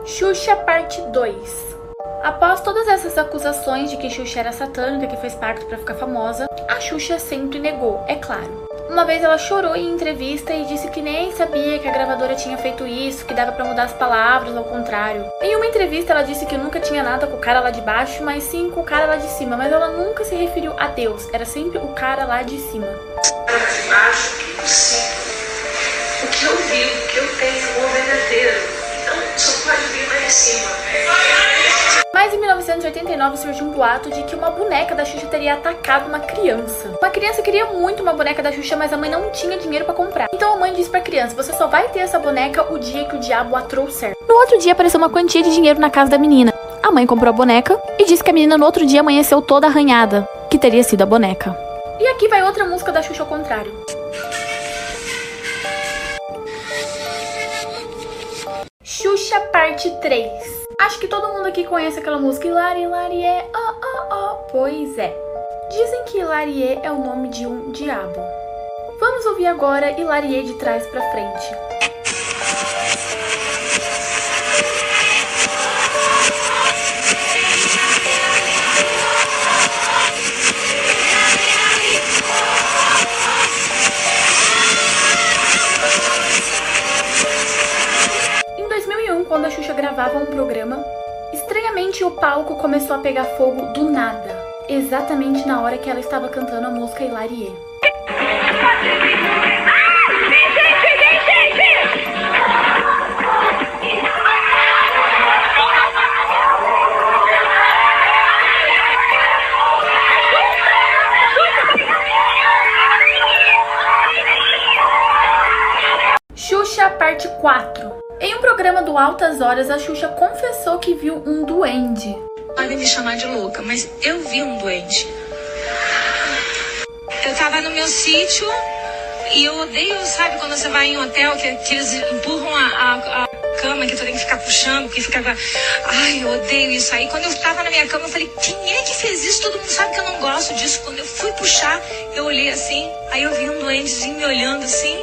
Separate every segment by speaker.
Speaker 1: Xuxa parte 2. Após todas essas acusações de que Xuxa era satânica, que fez pacto pra ficar famosa, a Xuxa sempre negou, é claro. Uma vez ela chorou em entrevista e disse que nem sabia que a gravadora tinha feito isso, que dava pra mudar as palavras ao contrário. Em uma entrevista ela disse que nunca tinha nada com o cara lá de baixo, mas sim com o cara lá de cima, mas ela nunca se referiu a Deus, era sempre o cara lá de cima.
Speaker 2: De baixo, que possível. O que eu vi, o que eu tenho, o verdadeiro. Então só pode vir lá de cima.
Speaker 1: Mas em 1989 surgiu um boato de que uma boneca da Xuxa teria atacado uma criança. Uma criança queria muito uma boneca da Xuxa, mas a mãe não tinha dinheiro pra comprar. Então a mãe disse pra criança, você só vai ter essa boneca o dia que o diabo a trouxer. No outro dia apareceu uma quantia de dinheiro na casa da menina. A mãe comprou a boneca e disse que a menina no outro dia amanheceu toda arranhada, que teria sido a boneca. E aqui vai outra música da Xuxa ao contrário. Xuxa parte 3. Acho que todo mundo aqui conhece aquela música Hilari, Hilarie, oh, oh, oh. Pois é. Dizem que Hilarie é o nome de um diabo. Vamos ouvir agora Hilarie de trás pra frente. Quando a Xuxa gravava um programa, estranhamente o palco começou a pegar fogo do nada, exatamente na hora que ela estava cantando a música Hilarie. Xuxa parte 4. Em um programa do Altas Horas, a Xuxa confessou que viu um duende.
Speaker 3: Podem me chamar de louca, mas eu vi um duende. Eu tava no meu sítio e eu odeio, sabe, quando você vai em um hotel que eles empurram a cama, que tu tem que ficar puxando, que ficava... Ai, eu odeio isso. Aí quando eu tava na minha cama, eu falei, quem é que fez isso? Todo mundo sabe que eu não gosto disso. Quando eu fui puxar, eu olhei assim, aí eu vi um duendezinho me olhando assim,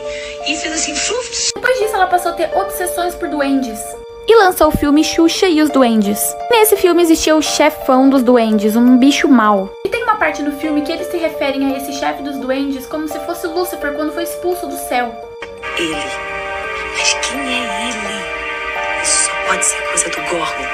Speaker 3: e fez assim, fluf.
Speaker 1: Depois disso, ela passou a ter obsessões por duendes. E lançou o filme Xuxa e os Duendes. Nesse filme existia o chefão dos duendes, um bicho mau. E tem uma parte no filme que eles se referem a esse chefe dos duendes como se fosse Lúcifer quando foi expulso do céu.
Speaker 4: Ele? Mas quem é ele? Isso só pode ser coisa do Gorgon.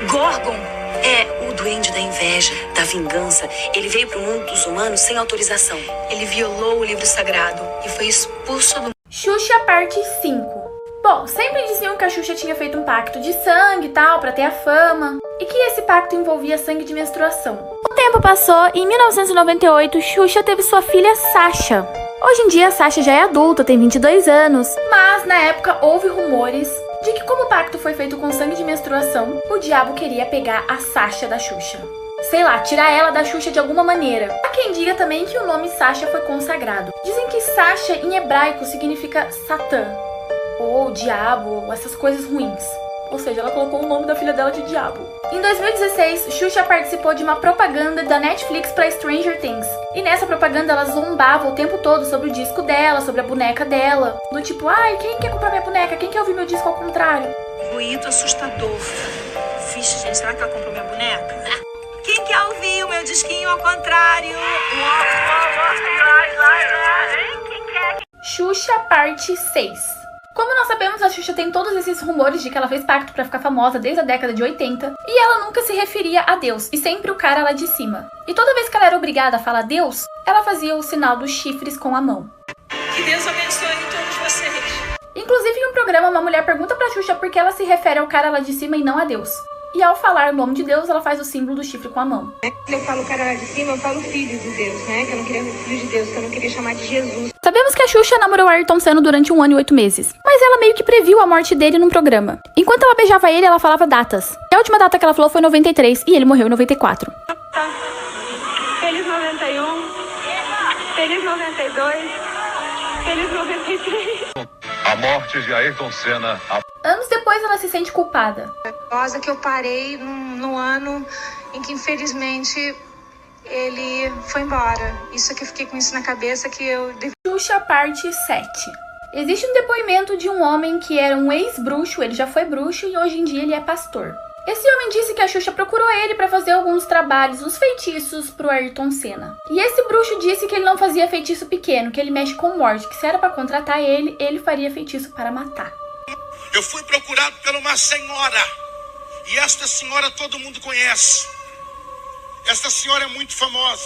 Speaker 4: Gorgon é o duende da inveja, da vingança. Ele veio pro mundo dos humanos sem autorização. Ele violou o livro sagrado e foi expulso do...
Speaker 1: Xuxa parte 5. Bom, sempre diziam que a Xuxa tinha feito um pacto de sangue e tal, pra ter a fama, e que esse pacto envolvia sangue de menstruação. O tempo passou e em 1998, Xuxa teve sua filha Sasha. Hoje em dia, a Sasha já é adulta, tem 22 anos, mas na época houve rumores de que como o pacto foi feito com sangue de menstruação, o diabo queria pegar a Sasha da Xuxa. Sei lá, tirar ela da Xuxa de alguma maneira. Há quem diga também que o nome Sasha foi consagrado. Dizem que Sasha em hebraico significa Satã, ou diabo, ou essas coisas ruins. Ou seja, ela colocou o nome da filha dela de diabo. Em 2016, Xuxa participou de uma propaganda da Netflix para Stranger Things. E nessa propaganda ela zombava o tempo todo sobre o disco dela, sobre a boneca dela. Do tipo, ai, quem quer comprar minha boneca? Quem quer ouvir meu disco ao contrário?
Speaker 5: Ruído assustador. Vixe, gente, será que ela comprou minha boneca? Quem quer ouvir o meu disquinho ao contrário?
Speaker 1: Xuxa parte 6. Como nós sabemos, a Xuxa tem todos esses rumores de que ela fez pacto pra ficar famosa desde a década de 80, e ela nunca se referia a Deus, e sempre o cara lá de cima. E toda vez que ela era obrigada a falar Deus, ela fazia o sinal dos chifres com a mão.
Speaker 5: Que Deus abençoe todos vocês.
Speaker 1: Inclusive, em um programa, uma mulher pergunta pra Xuxa por que ela se refere ao cara lá de cima e não a Deus. E ao falar o nome de Deus, ela faz o símbolo do chifre com a mão.
Speaker 6: Quando eu falo cara lá de cima, eu falo filho de Deus, né? Que eu não queria filho de Deus, que eu não queria chamar de Jesus.
Speaker 1: Sabemos que a Xuxa namorou Ayrton Senna durante 1 ano e 8 meses, mas ela meio que previu a morte dele num programa. Enquanto ela beijava ele, ela falava datas. E a última data que ela falou foi 93 e ele morreu em 94.
Speaker 6: Feliz 91, feliz 92, feliz 93.
Speaker 7: A morte de Ayrton Senna.
Speaker 1: Anos depois, ela se sente culpada.
Speaker 6: Rosa que eu parei no ano em que, infelizmente, ele foi embora. Isso que eu fiquei com isso na cabeça que eu...
Speaker 1: Xuxa parte 7. Existe um depoimento de um homem que era um ex-bruxo, ele já foi bruxo e hoje em dia ele é pastor. Esse homem disse que a Xuxa procurou ele para fazer alguns trabalhos, os feitiços pro Ayrton Senna. E esse bruxo disse que ele não fazia feitiço pequeno, que ele mexe com morte, que se era para contratar ele, ele faria feitiço para matar.
Speaker 8: Eu fui procurado por uma senhora, e esta senhora todo mundo conhece. Esta senhora é muito famosa.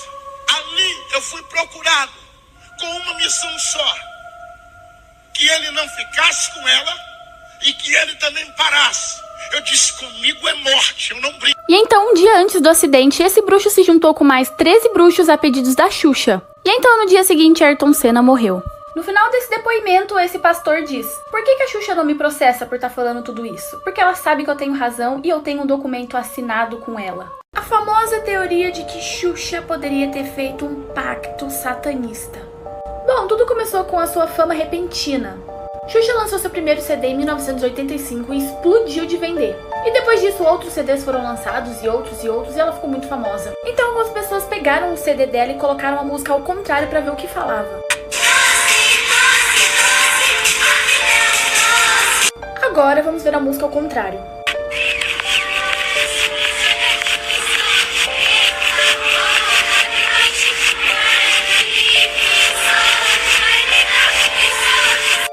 Speaker 8: Ali eu fui procurado com uma missão só: que ele não ficasse com ela e que ele também parasse. Eu disse, comigo é morte, eu não brinco.
Speaker 1: E então, um dia antes do acidente, esse bruxo se juntou com mais 13 bruxos a pedidos da Xuxa. E então, no dia seguinte, Ayrton Senna morreu. No final desse depoimento, esse pastor diz: por que a Xuxa não me processa por estar falando tudo isso? Porque ela sabe que eu tenho razão e eu tenho um documento assinado com ela. A famosa teoria de que Xuxa poderia ter feito um pacto satanista. Bom, tudo começou com a sua fama repentina. Xuxa lançou seu primeiro CD em 1985 e explodiu de vender. E depois disso, outros CDs foram lançados e outros e ela ficou muito famosa. Então algumas pessoas pegaram o CD dela e colocaram a música ao contrário para ver o que falava. Agora vamos ver a música ao contrário.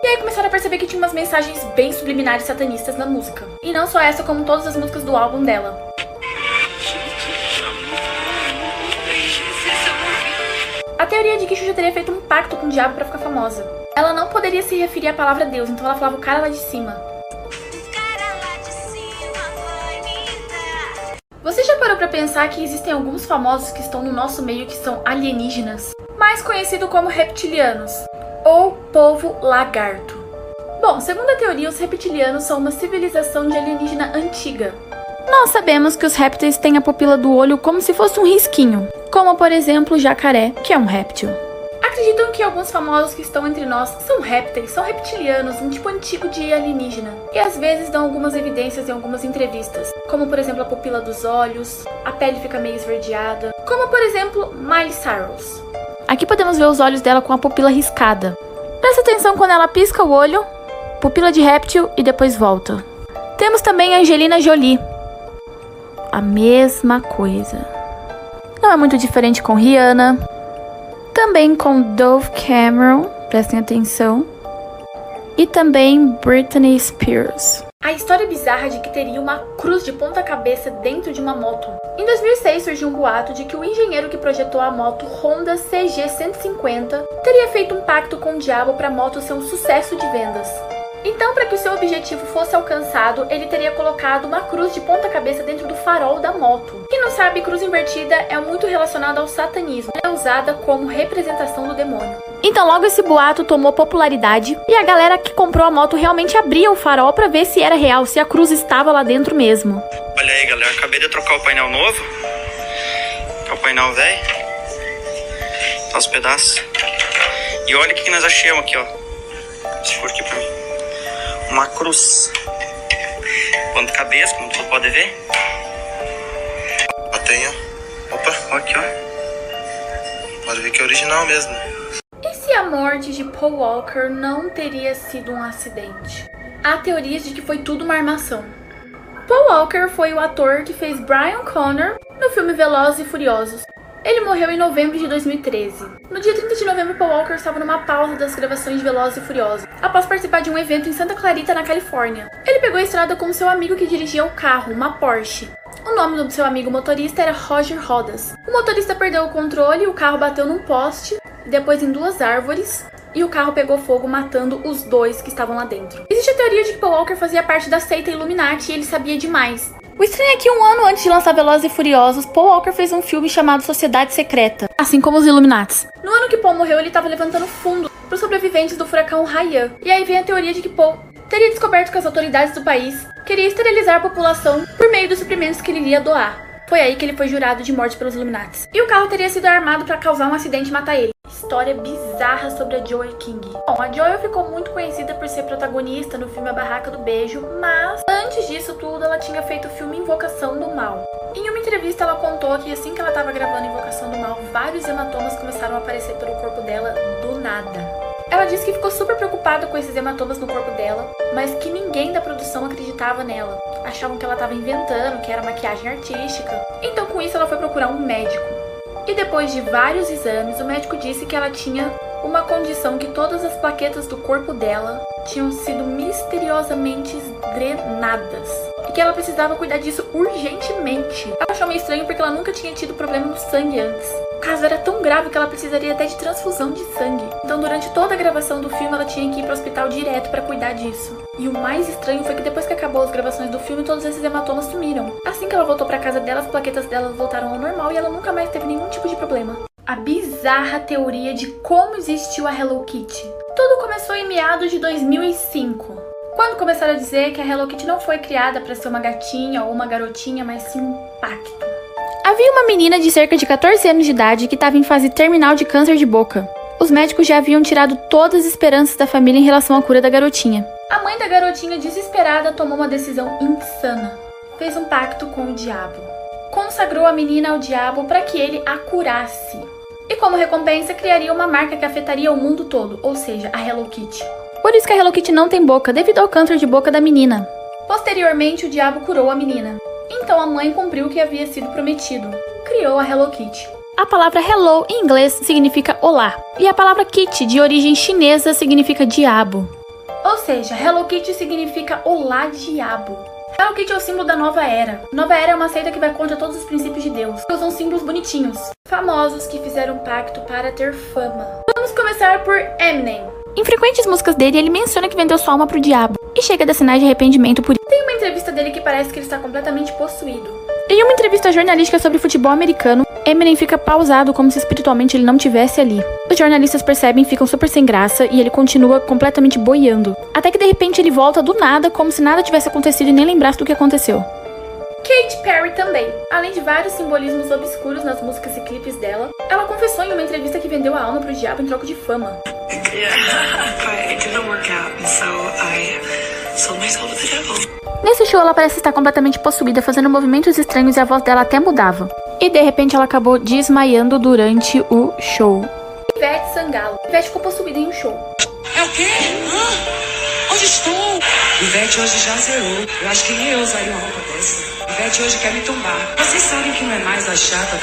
Speaker 1: E aí começaram a perceber que tinha umas mensagens bem subliminares satanistas na música. E não só essa, como todas as músicas do álbum dela. A teoria de que Xuxa teria feito um pacto com o diabo pra ficar famosa. Ela não poderia se referir à palavra Deus, então ela falava o cara lá de cima. Você já parou pra pensar que existem alguns famosos que estão no nosso meio que são alienígenas? Mais conhecido como reptilianos, ou povo lagarto. Bom, segundo a teoria, os reptilianos são uma civilização de alienígena antiga. Nós sabemos que os répteis têm a pupila do olho como se fosse um risquinho, como por exemplo o jacaré, que é um réptil. Acreditam que alguns famosos que estão entre nós são répteis, são reptilianos, um tipo antigo de alienígena. E às vezes dão algumas evidências em algumas entrevistas, como por exemplo a pupila dos olhos, a pele fica meio esverdeada, como por exemplo Miley Cyrus. Aqui podemos ver os olhos dela com a pupila riscada. Presta atenção quando ela pisca o olho, pupila de réptil e depois volta. Temos também a Angelina Jolie. A mesma coisa. Não é muito diferente com Rihanna. Também com Dove Cameron, prestem atenção. E também Britney Spears. A história bizarra de que teria uma cruz de ponta cabeça dentro de uma moto. Em 2006 surgiu um boato de que o engenheiro que projetou a moto Honda CG150 teria feito um pacto com o diabo para a moto ser um sucesso de vendas. Então, para que o seu objetivo fosse alcançado, ele teria colocado uma cruz de ponta cabeça dentro do farol da moto. Quem não sabe, cruz invertida é muito relacionada ao satanismo. É usada como representação do demônio. Então, logo esse boato tomou popularidade e a galera que comprou a moto realmente abria o farol para ver se era real, se a cruz estava lá dentro mesmo.
Speaker 9: Olha aí, galera, acabei de trocar o painel novo. É o painel velho. Tá os pedaços. E olha o que nós achamos aqui, ó. Segura aqui pra mim. Uma cruz. Ponta cabeça, como tu pode ver.
Speaker 10: Tem, ó. Opa,
Speaker 9: aqui, ó.
Speaker 10: Pode ver que é original mesmo.
Speaker 1: E se a morte de Paul Walker não teria sido um acidente? Há teorias de que foi tudo uma armação. Paul Walker foi o ator que fez Brian Connor no filme Velozes e Furiosos. Ele morreu em novembro de 2013. No dia 30 de novembro, Paul Walker estava numa pausa das gravações de Velozes e Furiosos, após participar de um evento em Santa Clarita, na Califórnia. Ele pegou a estrada com seu amigo que dirigia o carro, uma Porsche. O nome do seu amigo motorista era Roger Rodas. O motorista perdeu o controle, o carro bateu num poste, depois em duas árvores, e o carro pegou fogo, matando os dois que estavam lá dentro. Existe a teoria de que Paul Walker fazia parte da seita Illuminati e ele sabia demais. O estranho é que um ano antes de lançar Velozes e Furiosos, Paul Walker fez um filme chamado Sociedade Secreta, assim como os Illuminati. No ano que Paul morreu, ele estava levantando fundo para os sobreviventes do furacão Haiyan. E aí vem a teoria de que Paul teria descoberto que as autoridades do país queriam esterilizar a população por meio dos suprimentos que ele iria doar. Foi aí que ele foi jurado de morte pelos Illuminati. E o carro teria sido armado para causar um acidente e matar ele. História bizarra sobre a Joey King. Bom, a Joey ficou muito conhecida por ser protagonista no filme A Barraca do Beijo, mas antes disso tudo ela tinha feito o filme Invocação do Mal. Em uma entrevista ela contou que assim que ela estava gravando Invocação do Mal, vários hematomas começaram a aparecer pelo corpo dela do nada. Ela disse que ficou super preocupada com esses hematomas no corpo dela, mas que ninguém da produção acreditava nela. Achavam que ela estava inventando, que era maquiagem artística. Então com isso ela foi procurar um médico. E depois de vários exames, o médico disse que ela tinha uma condição que todas as plaquetas do corpo dela tinham sido misteriosamente drenadas. E que ela precisava cuidar disso urgentemente. Ela achou meio estranho porque ela nunca tinha tido problema no sangue antes. O caso era tão grave que ela precisaria até de transfusão de sangue. Então durante toda a gravação do filme ela tinha que ir para o hospital direto para cuidar disso. E o mais estranho foi que depois que acabou as gravações do filme, todos esses hematomas sumiram. Assim que ela voltou para casa dela, as plaquetas dela voltaram ao normal e ela nunca mais teve nenhum tipo de problema. A bizarra teoria de como existiu a Hello Kitty. Tudo começou em meados de 2005, quando começaram a dizer que a Hello Kitty não foi criada para ser uma gatinha ou uma garotinha, mas sim um pacto. Havia uma menina de cerca de 14 anos de idade que estava em fase terminal de câncer de boca. Os médicos já haviam tirado todas as esperanças da família em relação à cura da garotinha. A mãe da garotinha, desesperada, tomou uma decisão insana. Fez um pacto com o diabo. Consagrou a menina ao diabo para que ele a curasse. E como recompensa, criaria uma marca que afetaria o mundo todo, ou seja, a Hello Kitty. Por isso que a Hello Kitty não tem boca, devido ao câncer de boca da menina. Posteriormente, o diabo curou a menina. Então a mãe cumpriu o que havia sido prometido. Criou a Hello Kitty. A palavra hello em inglês significa olá. E a palavra kitty, de origem chinesa, significa diabo. Ou seja, Hello Kitty significa olá diabo. Hello Kitty é o símbolo da Nova Era. Nova Era é uma seita que vai contra todos os princípios de Deus. Usam símbolos bonitinhos. Famosos que fizeram um pacto para ter fama. Vamos começar por Eminem. Em frequentes músicas dele, ele menciona que vendeu sua alma pro diabo. E chega a dar sinais de arrependimento por isso. Tem uma entrevista dele que parece que ele está completamente possuído. Em uma entrevista jornalística sobre futebol americano, Eminem fica pausado como se espiritualmente ele não estivesse ali. Os jornalistas percebem, ficam super sem graça e ele continua completamente boiando. Até que de repente ele volta do nada, como se nada tivesse acontecido e nem lembrasse do que aconteceu. Katy Perry também. Além de vários simbolismos obscuros nas músicas e clipes dela, ela confessou em uma entrevista que vendeu a alma pro diabo em troca de fama. Nesse show ela parece estar completamente possuída, fazendo movimentos estranhos e a voz dela até mudava. E de repente ela acabou desmaiando durante o show. Ivete Sangalo. Ivete ficou possuída em um show.
Speaker 11: É o quê? Onde estou? Ivete hoje já zerou. Eu acho que nem eu usaria uma roupa dessa. Ivete hoje quer me tombar. Vocês sabem que não é mais a chata da